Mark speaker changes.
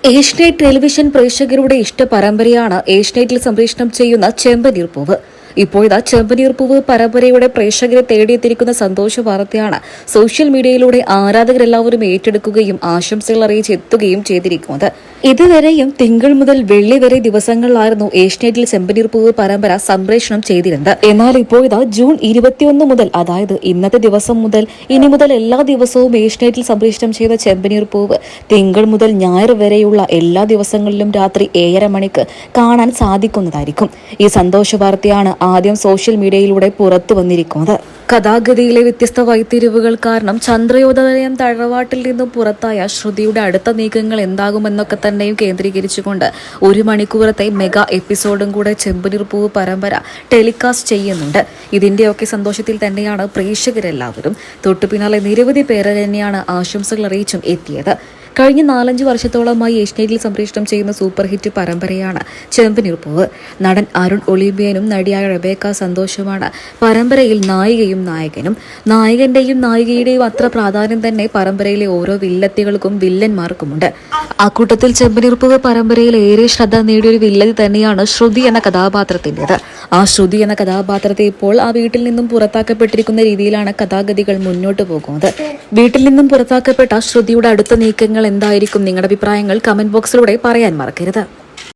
Speaker 1: Asianet television പ്രേക്ഷകരുടെ ഇഷ്ട പരമ്പരയാണ് ഏഷ്യനെറ്റിൽ സംപ്രേഷണം ചെയ്യുന്ന ചെമ്പനീർ പൂവ്. ഇപ്പോഴത്തെ ചെമ്പനീർ പൂവ് പരമ്പരയുടെ പ്രേക്ഷകരെ തേടിയെത്തിയിരിക്കുന്ന സന്തോഷ വാർത്തയാണ് സോഷ്യൽ മീഡിയയിലൂടെ ആരാധകരെല്ലാവരും ഏറ്റെടുക്കുകയും ആശംസകൾ അറിയിച്ചെത്തുകയും ചെയ്തിരിക്കുന്നത്. ഇതുവരെയും തിങ്കൾ മുതൽ വെള്ളി വരെ ദിവസങ്ങളിലായിരുന്നു ഏഷ്യനെറ്റിൽ ചെമ്പനീർ പൂവ് പരമ്പര സംപ്രേഷണം ചെയ്തിരുന്നത്. എന്നാൽ ഇപ്പോഴത്തെ ജൂൺ 21 മുതൽ, അതായത് ഇന്നത്തെ ദിവസം മുതൽ ഇനി മുതൽ എല്ലാ ദിവസവും ഏഷ്യനെറ്റിൽ സംപ്രേഷണം ചെയ്ത ചെമ്പനീർ പൂവ് തിങ്കൾ മുതൽ ഞായർ വരെയുള്ള എല്ലാ ദിവസങ്ങളിലും രാത്രി 7:30 മണിക്ക് കാണാൻ സാധിക്കുന്നതായിരിക്കും. ഈ സന്തോഷ വാർത്തയാണ് ആദ്യം സോഷ്യൽ മീഡിയയിലൂടെ പുറത്തു വന്നിരിക്കുന്നത്. കഥാഗതിയിലെ വ്യത്യസ്ത വഴിത്തിരിവുകൾ കാരണം ചന്ദ്രയോദയം തഴവാട്ടിൽ നിന്നും പുറത്തായ ശ്രുതിയുടെ അടുത്ത നീക്കങ്ങൾ എന്താകുമെന്നൊക്കെ തന്നെയും കേന്ദ്രീകരിച്ചുകൊണ്ട് 1 മണിക്കൂറത്തെ മെഗാ എപ്പിസോഡും കൂടെ ചെമ്പനീർ പൂവ് പരമ്പര ടെലികാസ്റ്റ് ചെയ്യുന്നുണ്ട്. ഇതിന്റെയൊക്കെ സന്തോഷത്തിൽ തന്നെയാണ് പ്രേക്ഷകരെല്ലാവരും. തൊട്ടു പിന്നാലെ നിരവധി പേര് തന്നെയാണ് ആശംസകൾ അറിയിച്ചും എത്തിയത്. കഴിഞ്ഞ 4-5 വർഷത്തോളമായി ഏഷ്യനെറ്റിൽ സംപ്രേഷണം ചെയ്യുന്ന സൂപ്പർ ഹിറ്റ് പരമ്പരയാണ് ചെമ്പനീർ പൂവ്. നടൻ അരുൺ ഒളിമ്പിയനും നടിയായ റെബേക്ക സന്തോഷുമാണ് പരമ്പരയിൽ നായികയും നായകനും. നായകന്റെയും നായികയുടെയും അത്ര പ്രാധാന്യം തന്നെ പരമ്പരയിലെ ഓരോ വില്ലത്തികൾക്കും വില്ലന്മാർക്കുമുണ്ട്. അക്കൂട്ടത്തിൽ ചെമ്പനീർ പൂവ് പരമ്പരയിൽ ഏറെ ശ്രദ്ധ നേടിയൊരു വില്ലതി തന്നെയാണ് ശ്രുതി എന്ന കഥാപാത്രത്തിൻ്റെത്. ആ ശ്രുതി എന്ന കഥാപാത്രത്തെ ഇപ്പോൾ ആ വീട്ടിൽ നിന്നും പുറത്താക്കപ്പെട്ടിരിക്കുന്ന രീതിയിലാണ് കഥാഗതികൾ മുന്നോട്ട് പോകുന്നത്. വീട്ടിൽ നിന്നും പുറത്താക്കപ്പെട്ട ശ്രുതിയുടെ അടുത്ത നീക്കങ്ങൾ എന്തായിരിക്കും? നിങ്ങളുടെ അഭിപ്രായങ്ങൾ കമന്റ് ബോക്സിലൂടെ പറയാൻ മറക്കരുത്.